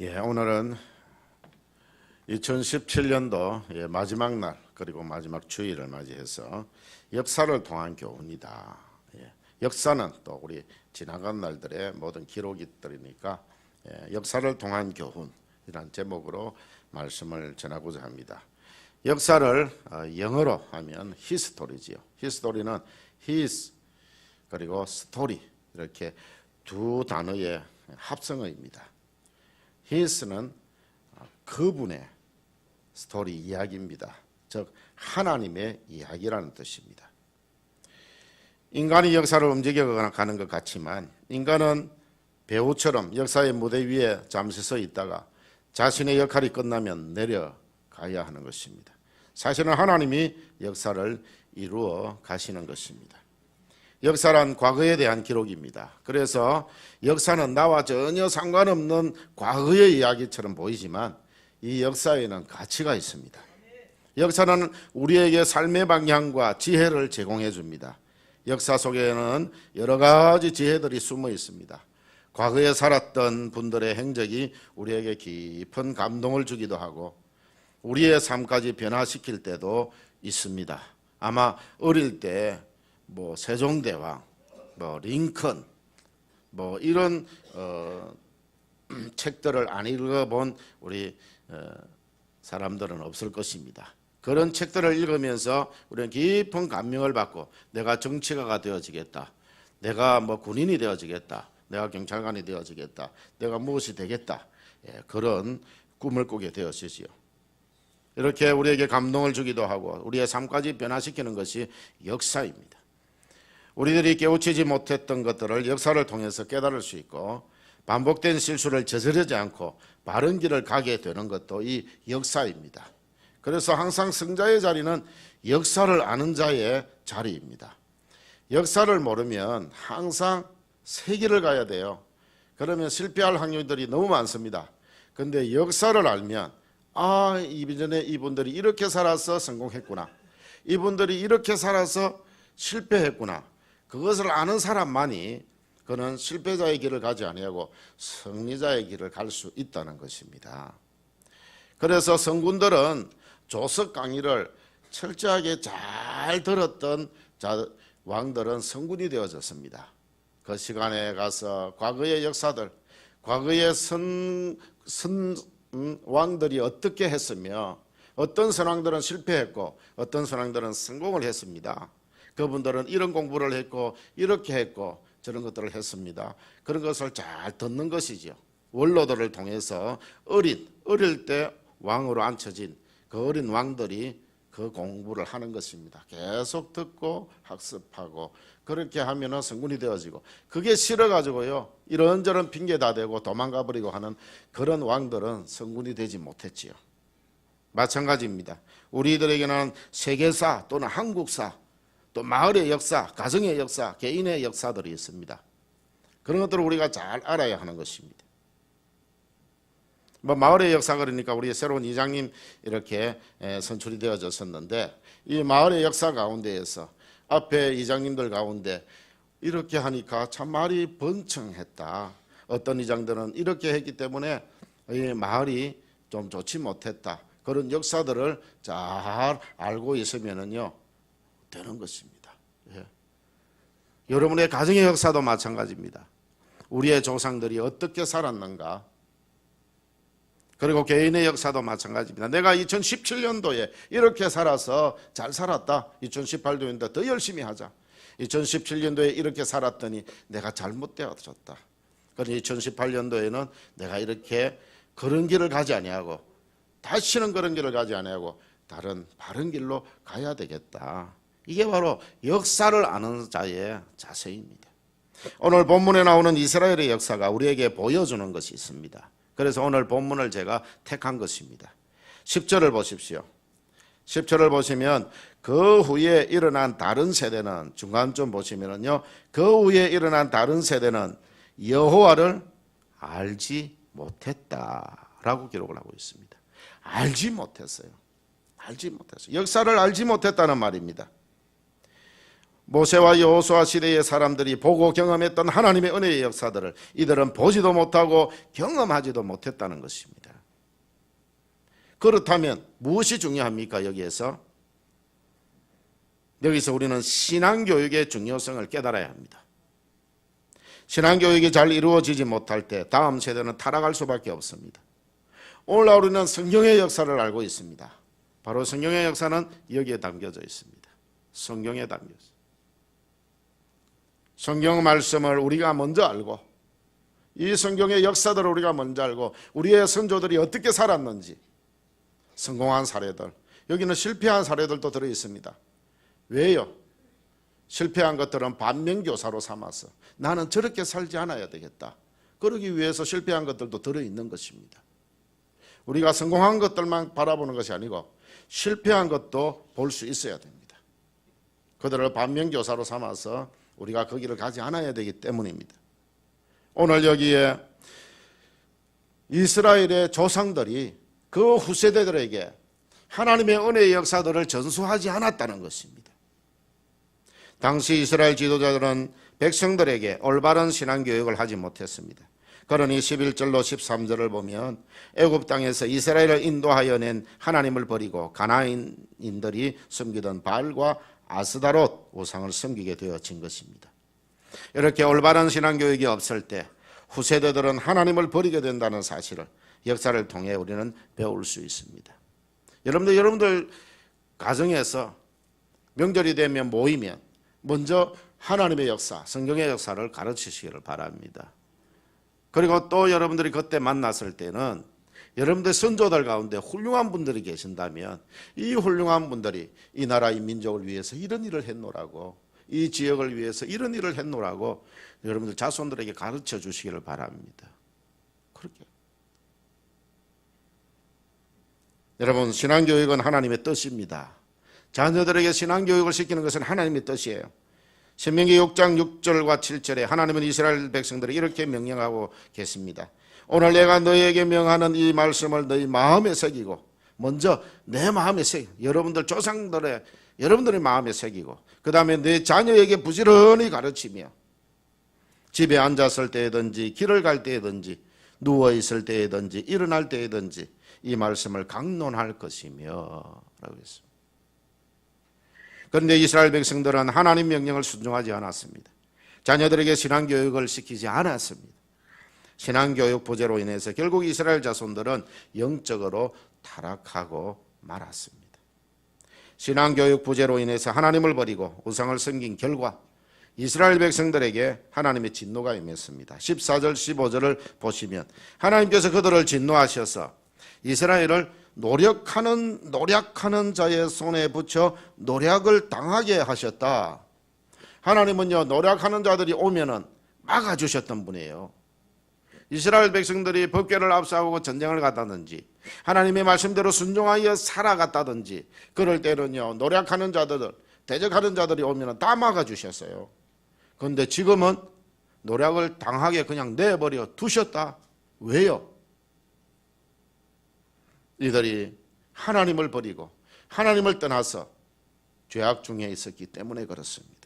오늘은 2017년도 마지막 날 그리고 마지막 주일을 맞이해서 역사를 통한 교훈이다. 역사는 또 우리 지나간 날들의 모든 기록들이니까 역사를 통한 교훈이란 제목으로 말씀을 전하고자 합니다. 역사를 영어로 하면 히스토리지요. 히스토리는 his 그리고 스토리 이렇게 두 단어의 합성어입니다. his는 그분의 스토리 이야기입니다. 즉 하나님의 이야기라는 뜻입니다. 인간이 역사를 움직여가는 것 같지만 인간은 배우처럼 역사의 무대 위에 잠시 서 있다가 자신의 역할이 끝나면 내려가야 하는 것입니다. 사실은 하나님이 역사를 이루어 가시는 것입니다. 역사란 과거에 대한 기록입니다. 그래서 역사는 나와 전혀 상관없는 과거의 이야기처럼 보이지만 이 역사에는 가치가 있습니다. 역사는 우리에게 삶의 방향과 지혜를 제공해 줍니다. 역사 속에는 여러 가지 지혜들이 숨어 있습니다. 과거에 살았던 분들의 행적이 우리에게 깊은 감동을 주기도 하고 우리의 삶까지 변화시킬 때도 있습니다. 아마 어릴 때 세종대왕, 링컨, 이런 책들을 안 읽어본 우리 사람들은 없을 것입니다. 그런 책들을 읽으면서 우리는 깊은 감명을 받고 내가 정치가가 되어지겠다. 내가 군인이 되어지겠다. 내가 경찰관이 되어지겠다. 내가 무엇이 되겠다. 그런 꿈을 꾸게 되었지요. 이렇게 우리에게 감동을 주기도 하고 우리의 삶까지 변화시키는 것이 역사입니다. 우리들이 깨우치지 못했던 것들을 역사를 통해서 깨달을 수 있고 반복된 실수를 저지르지 않고 바른 길을 가게 되는 것도 이 역사입니다. 그래서 항상 승자의 자리는 역사를 아는 자의 자리입니다. 역사를 모르면 항상 새 길을 가야 돼요. 그러면 실패할 확률들이 너무 많습니다. 그런데 역사를 알면 이전에 이분들이 이렇게 살아서 성공했구나. 이분들이 이렇게 살아서 실패했구나. 그것을 아는 사람만이 그는 실패자의 길을 가지 아니하고 승리자의 길을 갈 수 있다는 것입니다. 그래서 성군들은 조석 강의를 철저하게 잘 들었던 왕들은 성군이 되어졌습니다. 그 시간에 가서 과거의 역사들, 과거의 왕들이 어떻게 했으며 어떤 선왕들은 실패했고 어떤 선왕들은 성공을 했습니다. 그분들은 이런 공부를 했고 이렇게 했고 저런 것들을 했습니다. 그런 것을 잘 듣는 것이죠. 원로들을 통해서 어릴 때 왕으로 앉혀진 그 어린 왕들이 그 공부를 하는 것입니다. 계속 듣고 학습하고 그렇게 하면 성군이 되어지고 그게 싫어가지고요 이런저런 핑계 다 대고 도망가 버리고 하는 그런 왕들은 성군이 되지 못했지요. 마찬가지입니다. 우리들에게는 세계사 또는 한국사 또 마을의 역사, 가정의 역사, 개인의 역사들이 있습니다. 그런 것들을 우리가 잘 알아야 하는 것입니다. 마을의 역사 그러니까 우리 새로운 이장님 이렇게 선출이 되어졌었는데 이 마을의 역사 가운데에서 앞에 이장님들 가운데 이렇게 하니까 참 말이 번창했다. 어떤 이장들은 이렇게 했기 때문에 이 마을이 좀 좋지 못했다. 그런 역사들을 잘 알고 있으면은요 되는 것입니다. 여러분의 가정의 역사도 마찬가지입니다. 우리의 조상들이 어떻게 살았는가 그리고 개인의 역사도 마찬가지입니다. 내가 2017년도에 이렇게 살아서 잘 살았다. 2018년도에 더 열심히 하자. 2017년도에 이렇게 살았더니 내가 잘못되어졌다. 그래서 2018년도에는 내가 이렇게 그런 길을 가지 아니하고 다시는 그런 길을 가지 아니하고 다른 바른 길로 가야 되겠다. 이게 바로 역사를 아는 자의 자세입니다. 오늘 본문에 나오는 이스라엘의 역사가 우리에게 보여주는 것이 있습니다. 그래서 오늘 본문을 제가 택한 것입니다. 10절을 보십시오. 10절을 보시면 그 후에 일어난 다른 세대는 중간쯤 보시면은요. 그 후에 일어난 다른 세대는 여호와를 알지 못했다라고 기록을 하고 있습니다. 알지 못했어요. 역사를 알지 못했다는 말입니다. 모세와 여호수아 시대의 사람들이 보고 경험했던 하나님의 은혜의 역사들을 이들은 보지도 못하고 경험하지도 못했다는 것입니다. 그렇다면 무엇이 중요합니까? 여기서 우리는 신앙교육의 중요성을 깨달아야 합니다. 신앙교육이 잘 이루어지지 못할 때 다음 세대는 타락할 수밖에 없습니다. 오늘날 우리는 성경의 역사를 알고 있습니다. 바로 성경의 역사는 여기에 담겨져 있습니다. 성경에 담겨져 있습니다. 성경 말씀을 우리가 먼저 알고 이 성경의 역사들을 우리가 먼저 알고 우리의 선조들이 어떻게 살았는지, 성공한 사례들, 여기는 실패한 사례들도 들어있습니다. 왜요? 실패한 것들은 반면교사로 삼아서 나는 저렇게 살지 않아야 되겠다, 그러기 위해서 실패한 것들도 들어있는 것입니다. 우리가 성공한 것들만 바라보는 것이 아니고 실패한 것도 볼 수 있어야 됩니다. 그들을 반면교사로 삼아서 우리가 거기를 가지 않아야 되기 때문입니다. 오늘 여기에 이스라엘의 조상들이 그 후세대들에게 하나님의 은혜의 역사들을 전수하지 않았다는 것입니다. 당시 이스라엘 지도자들은 백성들에게 올바른 신앙교육을 하지 못했습니다. 그러니 11절로 13절을 보면 애굽 땅에서 이스라엘을 인도하여 낸 하나님을 버리고 가나안인들이 섬기던 바알과 아스다롯 우상을 섬기게 되어진 것입니다. 이렇게 올바른 신앙교육이 없을 때 후세대들은 하나님을 버리게 된다는 사실을 역사를 통해 우리는 배울 수 있습니다. 여러분들 가정에서 명절이 되면 모이면 먼저 하나님의 역사, 성경의 역사를 가르치시기를 바랍니다. 그리고 또 여러분들이 그때 만났을 때는 여러분들 선조들 가운데 훌륭한 분들이 계신다면 이 훌륭한 분들이 이 나라 이 민족을 위해서 이런 일을 했노라고, 이 지역을 위해서 이런 일을 했노라고 여러분들 자손들에게 가르쳐 주시기를 바랍니다. 그렇게 여러분, 신앙교육은 하나님의 뜻입니다. 자녀들에게 신앙교육을 시키는 것은 하나님의 뜻이에요. 신명기 6장 6절과 7절에 하나님은 이스라엘 백성들을 이렇게 명령하고 계십니다. 오늘 내가 너희에게 명하는 이 말씀을 너희 마음에 새기고, 먼저 내 마음에 새기고, 여러분들 조상들의 여러분들의 마음에 새기고, 그 다음에 내 자녀에게 부지런히 가르치며 집에 앉았을 때든지 길을 갈 때든지 누워있을 때든지 일어날 때든지 이 말씀을 강론할 것이며 라고 했습니다. 그런데 이스라엘 백성들은 하나님 명령을 순종하지 않았습니다. 자녀들에게 신앙교육을 시키지 않았습니다. 신앙교육 부재로 인해서 결국 이스라엘 자손들은 영적으로 타락하고 말았습니다. 신앙교육 부재로 인해서 하나님을 버리고 우상을 섬긴 결과 이스라엘 백성들에게 하나님의 진노가 임했습니다. 14절 15절을 보시면 하나님께서 그들을 진노하셔서 이스라엘을 노력하는 자의 손에 붙여 노력을 당하게 하셨다. 하나님은요, 노력하는 자들이 오면은 막아주셨던 분이에요. 이스라엘 백성들이 법궤를 앞세우고 전쟁을 갔다든지 하나님의 말씀대로 순종하여 살아갔다든지 그럴 때는요, 노력하는 자들, 대적하는 자들이 오면 다 막아주셨어요. 그런데 지금은 노력을 당하게 그냥 내버려 두셨다. 왜요? 이들이 하나님을 버리고 하나님을 떠나서 죄악 중에 있었기 때문에 그렇습니다.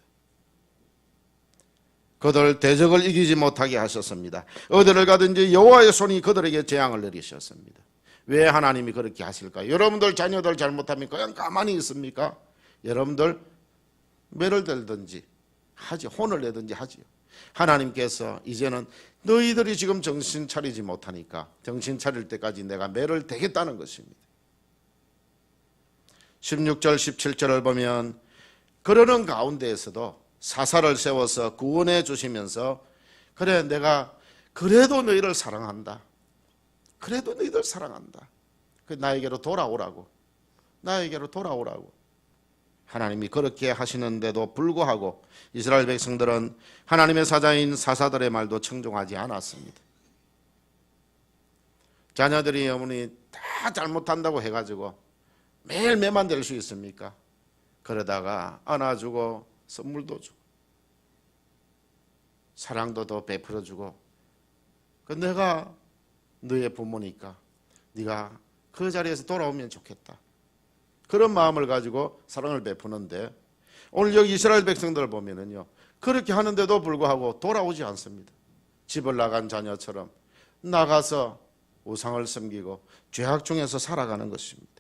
그들 대적을 이기지 못하게 하셨습니다. 어디를 가든지 여호와의 손이 그들에게 재앙을 내리셨습니다. 왜 하나님이 그렇게 하실까요? 여러분들 자녀들 잘못하면 그냥 가만히 있습니까? 여러분들 매를 들든지 하지, 혼을 내든지 하지요. 하나님께서 이제는 너희들이 지금 정신 차리지 못하니까 정신 차릴 때까지 내가 매를 대겠다는 것입니다. 16절 17절을 보면 그러는 가운데에서도 사사를 세워서 구원해 주시면서 그래, 내가 그래도 너희를 사랑한다. 그래도 너희들 사랑한다. 나에게로 돌아오라고. 나에게로 돌아오라고. 하나님이 그렇게 하시는데도 불구하고 이스라엘 백성들은 하나님의 사자인 사사들의 말도 청종하지 않았습니다. 자녀들이 어머니 다 잘못한다고 해가지고 매일 매만 될 수 있습니까? 그러다가 안아주고 선물도 주고 사랑도 더 베풀어주고 내가 너의 부모니까 네가 그 자리에서 돌아오면 좋겠다. 그런 마음을 가지고 사랑을 베푸는데 오늘 여기 이스라엘 백성들을 보면은요, 그렇게 하는데도 불구하고 돌아오지 않습니다. 집을 나간 자녀처럼 나가서 우상을 섬기고 죄악 중에서 살아가는 것입니다.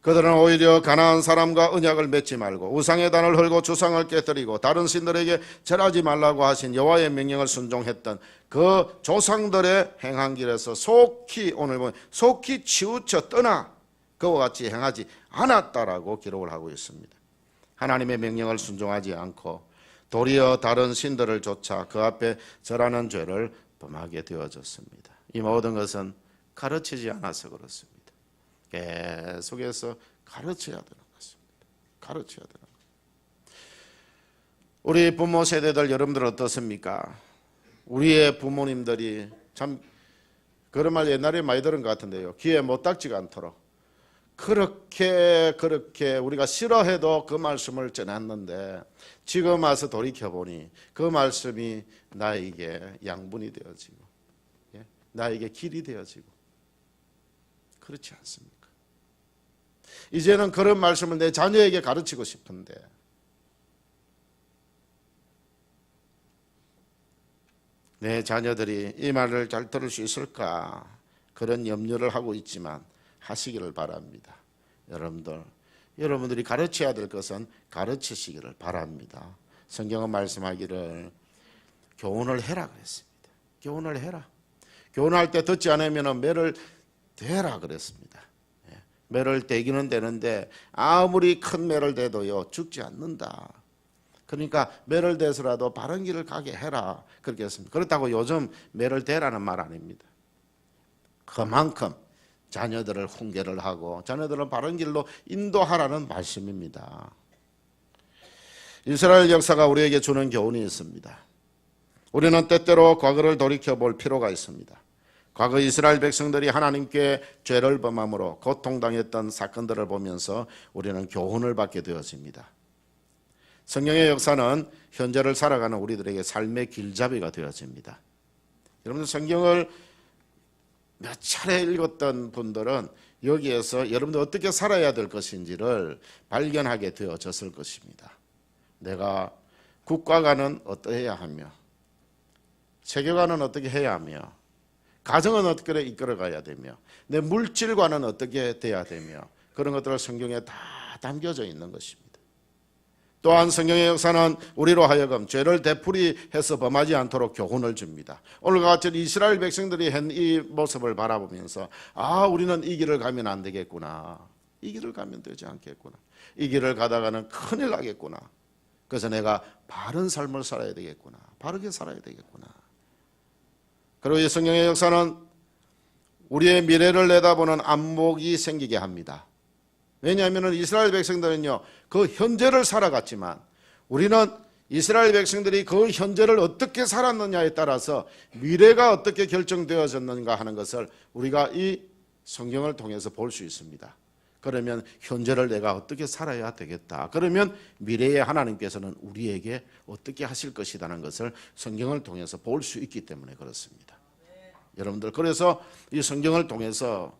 그들은 오히려 가나안 사람과 언약을 맺지 말고 우상의 단을 헐고 주상을 깨뜨리고 다른 신들에게 절하지 말라고 하신 여호와의 명령을 순종했던 그 조상들의 행한 길에서 속히, 오늘 보면 속히 치우쳐 떠나 그와 같이 행하지 않았다라고 기록을 하고 있습니다. 하나님의 명령을 순종하지 않고 도리어 다른 신들을 쫓아 그 앞에 절하는 죄를 범하게 되어졌습니다. 이 모든 것은 가르치지 않아서 그렇습니다. 계속해서 가르쳐야 되는 것입니다. 가르쳐야 되는 것. 우리 부모 세대들 여러분들 어떻습니까? 우리의 부모님들이 참 그런 말 옛날에 많이 들은 것 같은데요. 귀에 못 닥지가 않도록 그렇게 우리가 싫어해도 그 말씀을 전했는데 지금 와서 돌이켜보니 그 말씀이 나에게 양분이 되어지고 나에게 길이 되어지고 그렇지 않습니까? 이제는 그런 말씀을 내 자녀에게 가르치고 싶은데 내 자녀들이 이 말을 잘 들을 수 있을까 그런 염려를 하고 있지만 하시기를 바랍니다. 여러분들이 가르쳐야 될 것은 가르치시기를 바랍니다. 성경은 말씀하기를 교훈을 해라 그랬습니다. 교훈을 해라. 교훈할 때 듣지 않으면 매를 대라 그랬습니다. 매를 대기는 되는데 아무리 큰 매를 대도요 죽지 않는다. 그러니까 매를 대서라도 바른 길을 가게 해라 그렇게 했습니다. 그렇다고 요즘 매를 대라는 말 아닙니다. 그만큼 자녀들을 훈계를 하고 자녀들을 바른 길로 인도하라는 말씀입니다. 이스라엘 역사가 우리에게 주는 교훈이 있습니다. 우리는 때때로 과거를 돌이켜볼 필요가 있습니다. 과거 이스라엘 백성들이 하나님께 죄를 범함으로 고통당했던 사건들을 보면서 우리는 교훈을 받게 되어집니다. 성경의 역사는 현재를 살아가는 우리들에게 삶의 길잡이가 되어집니다. 여러분들 성경을 몇 차례 읽었던 분들은 여기에서 여러분들 어떻게 살아야 될 것인지를 발견하게 되어졌을 것입니다. 내가 국가관은 어떠해야 하며 세계관은 어떻게 해야 하며 가정은 어떻게 이끌어가야 되며 내 물질관은 어떻게 돼야 되며 그런 것들을 성경에 다 담겨져 있는 것입니다. 또한 성경의 역사는 우리로 하여금 죄를 되풀이해서 범하지 않도록 교훈을 줍니다. 오늘과 같이 이스라엘 백성들이 한 이 모습을 바라보면서 우리는 이 길을 가면 안 되겠구나. 이 길을 가면 되지 않겠구나. 이 길을 가다가는 큰일 나겠구나. 그래서 내가 바른 삶을 살아야 되겠구나. 바르게 살아야 되겠구나. 그리고 이 성경의 역사는 우리의 미래를 내다보는 안목이 생기게 합니다. 왜냐하면 이스라엘 백성들은요 그 현재를 살아갔지만 우리는 이스라엘 백성들이 그 현재를 어떻게 살았느냐에 따라서 미래가 어떻게 결정되어졌는가 하는 것을 우리가 이 성경을 통해서 볼 수 있습니다. 그러면 현재를 내가 어떻게 살아야 되겠다. 그러면 미래의 하나님께서는 우리에게 어떻게 하실 것이라는 것을 성경을 통해서 볼 수 있기 때문에 그렇습니다. 여러분들 그래서 이 성경을 통해서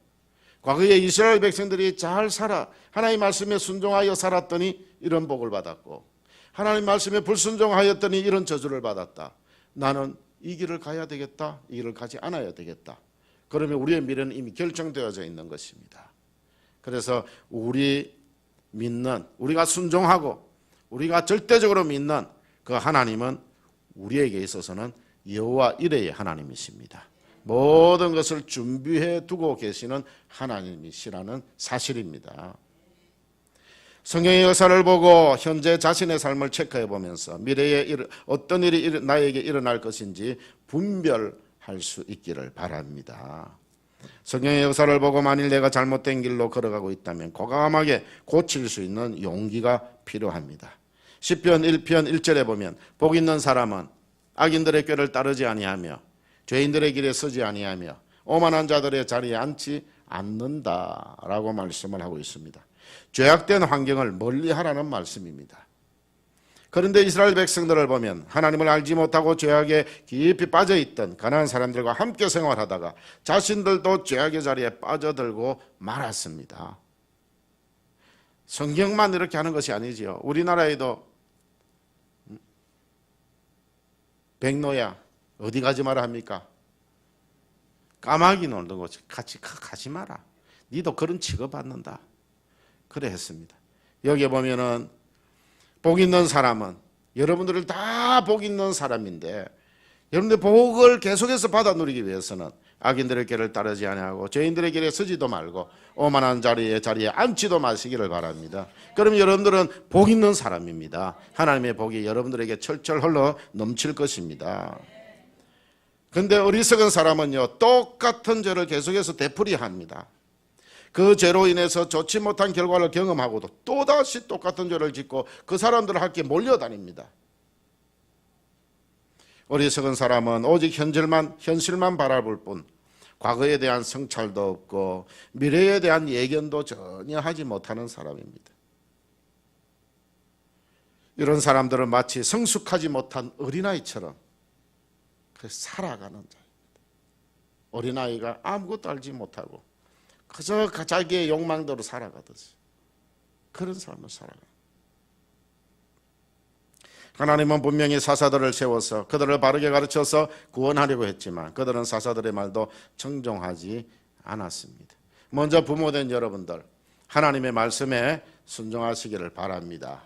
과거에 이스라엘 백성들이 잘 살아 하나님 말씀에 순종하여 살았더니 이런 복을 받았고 하나님 말씀에 불순종하였더니 이런 저주를 받았다. 나는 이 길을 가야 되겠다. 이 길을 가지 않아야 되겠다. 그러면 우리의 미래는 이미 결정되어져 있는 것입니다. 그래서 우리가 순종하고 우리가 절대적으로 믿는 그 하나님은 우리에게 있어서는 여호와 이레의 하나님이십니다. 모든 것을 준비해 두고 계시는 하나님이시라는 사실입니다. 성경의 역사를 보고 현재 자신의 삶을 체크해 보면서 미래에 어떤 일이 나에게 일어날 것인지 분별할 수 있기를 바랍니다. 성경의 역사를 보고 만일 내가 잘못된 길로 걸어가고 있다면 과감하게 고칠 수 있는 용기가 필요합니다. 시편 1편 1절에 보면 복 있는 사람은 악인들의 꾀를 따르지 아니하며 죄인들의 길에 서지 아니하며 오만한 자들의 자리에 앉지 않는다라고 말씀을 하고 있습니다. 죄악된 환경을 멀리하라는 말씀입니다. 그런데 이스라엘 백성들을 보면 하나님을 알지 못하고 죄악에 깊이 빠져있던 가나안 사람들과 함께 생활하다가 자신들도 죄악의 자리에 빠져들고 말았습니다. 성경만 이렇게 하는 것이 아니지요. 우리나라에도 백노야 어디 가지 마라 합니까? 까마귀 놀던 곳 같이 가지 마라. 니도 그런 취급받는다. 그래 했습니다. 여기 보면은 복 있는 사람은 여러분들을 다 복 있는 사람인데 여러분들 복을 계속해서 받아 누리기 위해서는 악인들의 길을 따르지 아니하고 죄인들의 길에 서지도 말고 오만한 자리에 앉지도 마시기를 바랍니다. 그럼 여러분들은 복 있는 사람입니다. 하나님의 복이 여러분들에게 철철 흘러 넘칠 것입니다. 그런데 어리석은 사람은요, 똑같은 죄를 계속해서 되풀이합니다. 그 죄로 인해서 좋지 못한 결과를 경험하고도 또다시 똑같은 죄를 짓고 그 사람들을 함께 몰려다닙니다. 어리석은 사람은 오직 현실만 바라볼 뿐 과거에 대한 성찰도 없고 미래에 대한 예견도 전혀 하지 못하는 사람입니다. 이런 사람들은 마치 성숙하지 못한 어린아이처럼 살아가는 자입니다. 어린아이가 아무것도 알지 못하고 그저 자기의 욕망대로 살아가듯이 그런 삶을 살아가는. 하나님은 분명히 사사들을 세워서 그들을 바르게 가르쳐서 구원하려고 했지만 그들은 사사들의 말도 청종하지 않았습니다. 먼저 부모된 여러분들, 하나님의 말씀에 순종하시기를 바랍니다.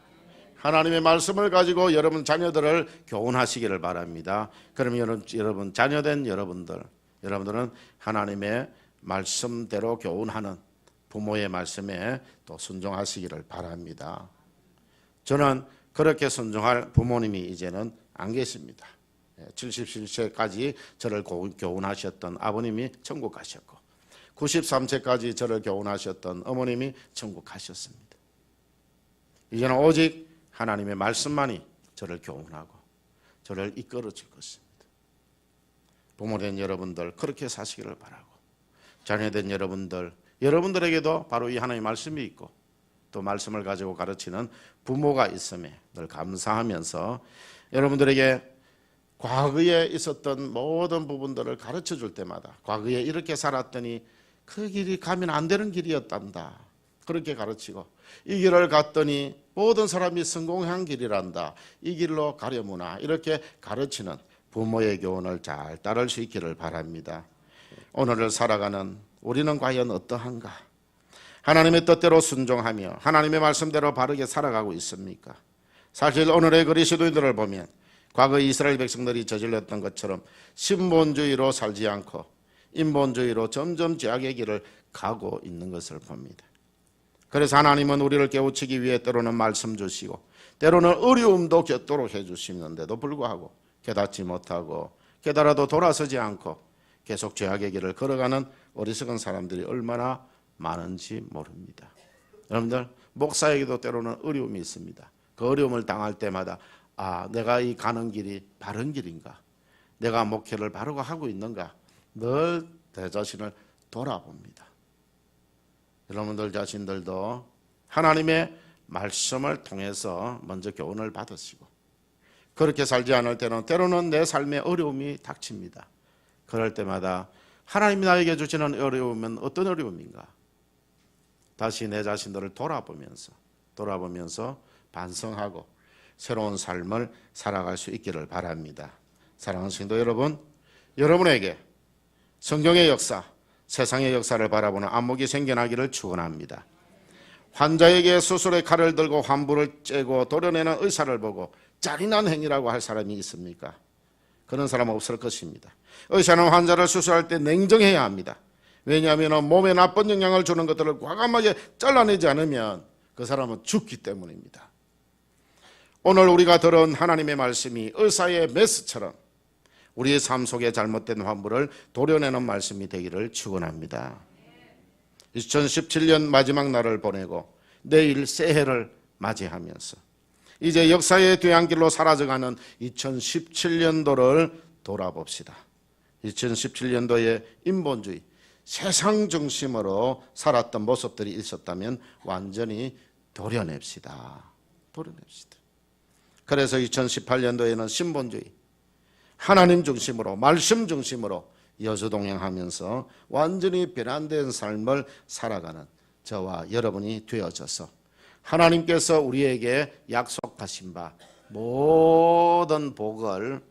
하나님의 말씀을 가지고 여러분 자녀들을 교훈하시기를 바랍니다. 그러면 여러분 자녀된 여러분들은 하나님의 말씀대로 교훈하는 부모의 말씀에 또 순종하시기를 바랍니다. 저는 그렇게 순종할 부모님이 이제는 안 계십니다. 77세까지 저를 교훈하셨던 아버님이 천국 가셨고 93세까지 저를 교훈하셨던 어머님이 천국 가셨습니다. 이제는 오직 하나님의 말씀만이 저를 교훈하고 저를 이끌어 줄 것입니다. 부모된 여러분들 그렇게 사시기를 바라고 자녀된 여러분들에게도 바로 이 하나님의 말씀이 있고 또 말씀을 가지고 가르치는 부모가 있음에 늘 감사하면서 여러분들에게 과거에 있었던 모든 부분들을 가르쳐 줄 때마다 과거에 이렇게 살았더니 그 길이 가면 안 되는 길이었단다. 그렇게 가르치고 이 길을 갔더니 모든 사람이 성공한 길이란다. 이 길로 가려무나 이렇게 가르치는 부모의 교훈을 잘 따를 수 있기를 바랍니다. 오늘을 살아가는 우리는 과연 어떠한가? 하나님의 뜻대로 순종하며 하나님의 말씀대로 바르게 살아가고 있습니까? 사실 오늘의 그리스도인들을 보면 과거 이스라엘 백성들이 저질렀던 것처럼 신본주의로 살지 않고 인본주의로 점점 죄악의 길을 가고 있는 것을 봅니다. 그래서 하나님은 우리를 깨우치기 위해 때로는 말씀 주시고 때로는 어려움도 겪도록 해주시는데도 불구하고 깨닫지 못하고 깨달아도 돌아서지 않고 계속 죄악의 길을 걸어가는 어리석은 사람들이 얼마나 많은지 모릅니다. 여러분들 목사에게도 때로는 어려움이 있습니다. 그 어려움을 당할 때마다 내가 이 가는 길이 바른 길인가? 내가 목회를 바르고 하고 있는가? 늘 내 자신을 돌아봅니다. 여러분들 자신들도 하나님의 말씀을 통해서 먼저 교훈을 받으시고 그렇게 살지 않을 때로는 내 삶에 어려움이 닥칩니다. 그럴 때마다 하나님이 나에게 주시는 어려움은 어떤 어려움인가? 다시 내 자신들을 돌아보면서 반성하고 새로운 삶을 살아갈 수 있기를 바랍니다. 사랑하는 성도 여러분, 여러분에게 성경의 역사, 세상의 역사를 바라보는 안목이 생겨나기를 축원합니다. 환자에게 수술의 칼을 들고 환부를 째고 도려내는 의사를 보고 짜릿한 행위라고 할 사람이 있습니까? 그런 사람은 없을 것입니다. 의사는 환자를 수술할 때 냉정해야 합니다. 왜냐하면 몸에 나쁜 영향을 주는 것들을 과감하게 잘라내지 않으면 그 사람은 죽기 때문입니다. 오늘 우리가 들은 하나님의 말씀이 의사의 메스처럼 우리의 삶 속에 잘못된 환부를 도려내는 말씀이 되기를 축원합니다. 2017년 마지막 날을 보내고 내일 새해를 맞이하면서 이제 역사의 뒤안길로 사라져가는 2017년도를 돌아봅시다. 2017년도에 인본주의, 세상 중심으로 살았던 모습들이 있었다면 완전히 도려냅시다. 그래서 2018년도에는 신본주의, 하나님 중심으로 말씀 중심으로 여수동행하면서 완전히 변환된 삶을 살아가는 저와 여러분이 되어져서 하나님께서 우리에게 약속하신 바 모든 복을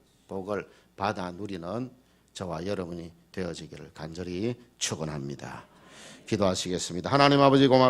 받아 누리는 저와 여러분이 되어지기를 간절히 축원합니다. 기도하시겠습니다. 하나님 아버지 고맙습니다.